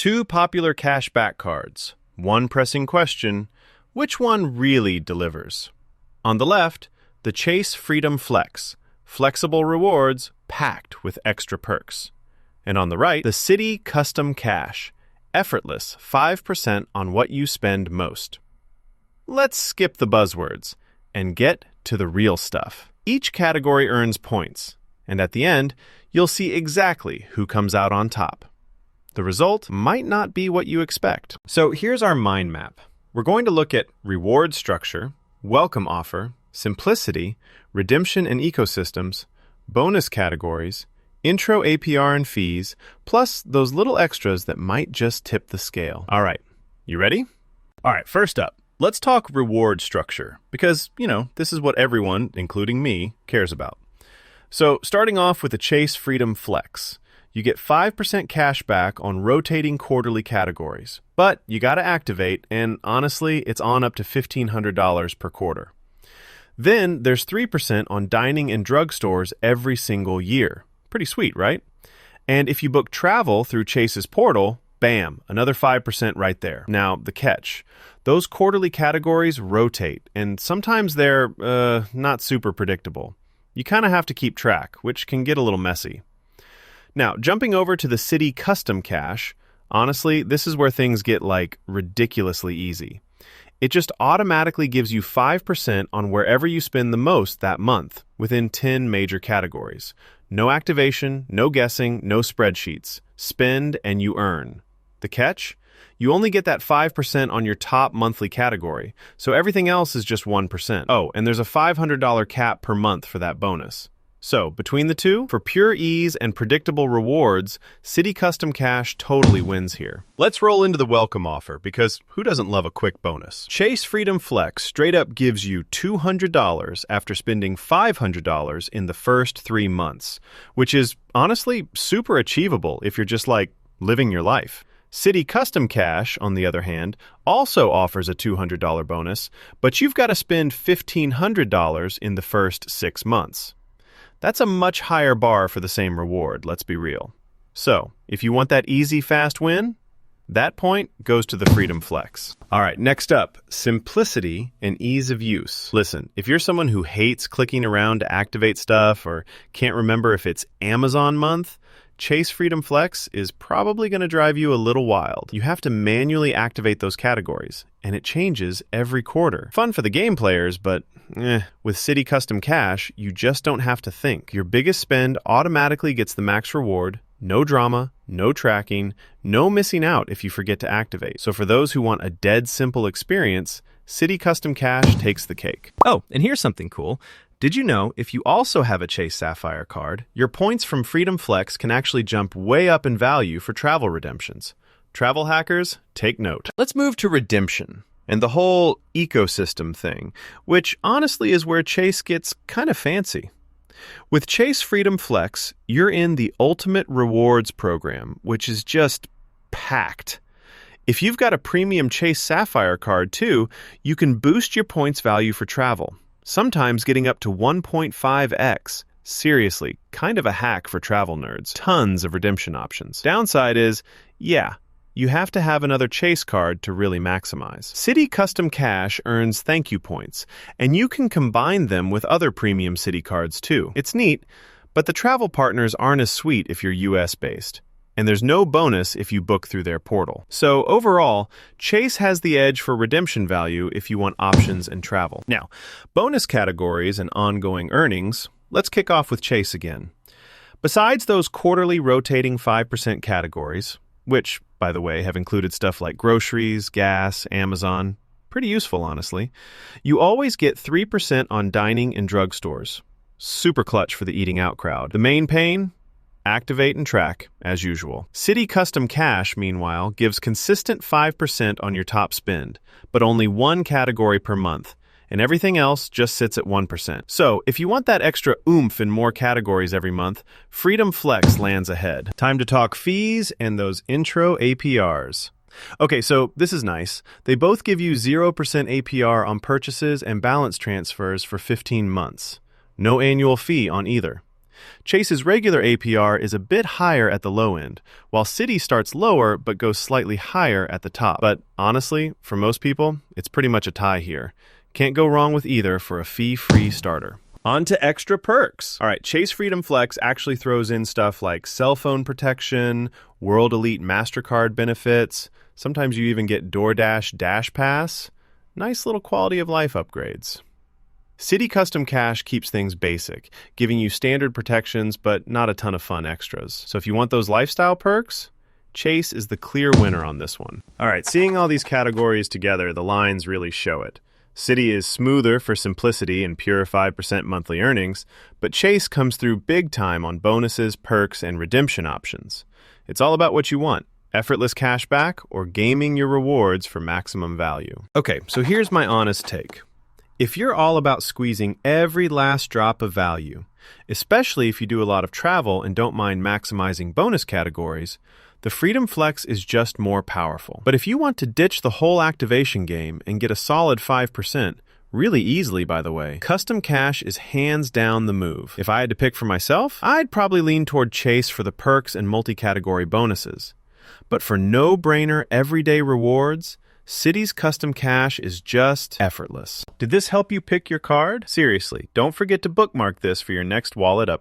Two popular cashback cards. One pressing question, which one really delivers? On the left, the Chase Freedom Flex, flexible rewards packed with extra perks. And on the right, the Citi Custom Cash, effortless 5% on what you spend most. Let's skip the buzzwords and get to the real stuff. Each category earns points, and at the end, you'll see exactly who comes out on top. The result might not be what you expect. So here's our mind map. We're going to look at reward structure, welcome offer, simplicity, redemption and ecosystems, bonus categories, intro APR and fees, plus those little extras that might just tip the scale. All right, you ready? All right, first up, let's talk reward structure because, this is what everyone, including me, cares about. So starting off with the Chase Freedom Flex, you get 5% cash back on rotating quarterly categories. But you got to activate, and honestly, it's on up to $1,500 per quarter. Then there's 3% on dining and drugstores every single year. Pretty sweet, right? And if you book travel through Chase's portal, bam, another 5% right there. Now, the catch. Those quarterly categories rotate, and sometimes they're not super predictable. You kind of have to keep track, which can get a little messy. Now, jumping over to the Citi Custom Cash, honestly, this is where things get ridiculously easy. It just automatically gives you 5% on wherever you spend the most that month within 10 major categories. No activation, no guessing, no spreadsheets. Spend and you earn. The catch? You only get that 5% on your top monthly category, so everything else is just 1%. Oh, and there's a $500 cap per month for that bonus. So, between the two, for pure ease and predictable rewards, Citi Custom Cash totally wins here. Let's roll into the welcome offer, because who doesn't love a quick bonus? Chase Freedom Flex straight up gives you $200 after spending $500 in the first 3 months, which is honestly super achievable if you're just living your life. Citi Custom Cash, on the other hand, also offers a $200 bonus, but you've got to spend $1,500 in the first 6 months. That's a much higher bar for the same reward, let's be real. So, if you want that easy, fast win, that point goes to the Freedom Flex. All right, next up, simplicity and ease of use. Listen, if you're someone who hates clicking around to activate stuff or can't remember if it's Amazon month, Chase Freedom Flex is probably going to drive you a little wild. You have to manually activate those categories, and it changes every quarter. Fun for the game players, but with Citi Custom Cash, you just don't have to think. Your biggest spend automatically gets the max reward, no drama, no tracking, no missing out if you forget to activate. So for those who want a dead simple experience, Citi Custom Cash takes the cake. Oh, and here's something cool. Did you know if you also have a Chase Sapphire card, your points from Freedom Flex can actually jump way up in value for travel redemptions? Travel hackers, take note. Let's move to redemption and the whole ecosystem thing, which honestly is where Chase gets kind of fancy. With Chase Freedom Flex, you're in the Ultimate Rewards program, which is just packed. If you've got a premium Chase Sapphire card too, you can boost your points value for travel, sometimes getting up to 1.5x. Seriously, kind of a hack for travel nerds. Tons of redemption options. Downside is, you have to have another Chase card to really maximize. Citi Custom Cash earns thank you points, and you can combine them with other premium Citi cards too. It's neat, but the travel partners aren't as sweet if you're US-based. And there's no bonus if you book through their portal. So overall, Chase has the edge for redemption value if you want options and travel. Now, bonus categories and ongoing earnings, let's kick off with Chase again. Besides those quarterly rotating 5% categories, which, by the way, have included stuff like groceries, gas, Amazon, pretty useful, honestly, you always get 3% on dining and drugstores. Super clutch for the eating out crowd. The main pain? Activate and track, as usual. Citi Custom Cash, meanwhile, gives consistent 5% on your top spend, but only one category per month, and everything else just sits at 1%. So, if you want that extra oomph in more categories every month, Freedom Flex lands ahead. Time to talk fees and those intro APRs. Okay, so this is nice. They both give you 0% APR on purchases and balance transfers for 15 months. No annual fee on either. Chase's regular APR is a bit higher at the low end, while Citi starts lower but goes slightly higher at the top. But honestly, for most people, it's pretty much a tie here. Can't go wrong with either for a fee-free starter. On to extra perks. All right, Chase Freedom Flex actually throws in stuff like cell phone protection, World Elite MasterCard benefits. Sometimes you even get DoorDash Dash Pass. Nice little quality of life upgrades. Citi Custom Cash keeps things basic, giving you standard protections but not a ton of fun extras. So if you want those lifestyle perks, Chase is the clear winner on this one. All right, seeing all these categories together, the lines really show it. Citi is smoother for simplicity and pure 5% monthly earnings, but Chase comes through big time on bonuses, perks, and redemption options. It's all about what you want, effortless cashback or gaming your rewards for maximum value. Okay, so here's my honest take. If you're all about squeezing every last drop of value, especially if you do a lot of travel and don't mind maximizing bonus categories, the Freedom Flex is just more powerful. But if you want to ditch the whole activation game and get a solid 5%, really easily by the way, Custom Cash is hands down the move. If I had to pick for myself, I'd probably lean toward Chase for the perks and multi-category bonuses. But for no-brainer everyday rewards, Citi's Custom Cash is just effortless. Did this help you pick your card? Seriously, don't forget to bookmark this for your next wallet upgrade.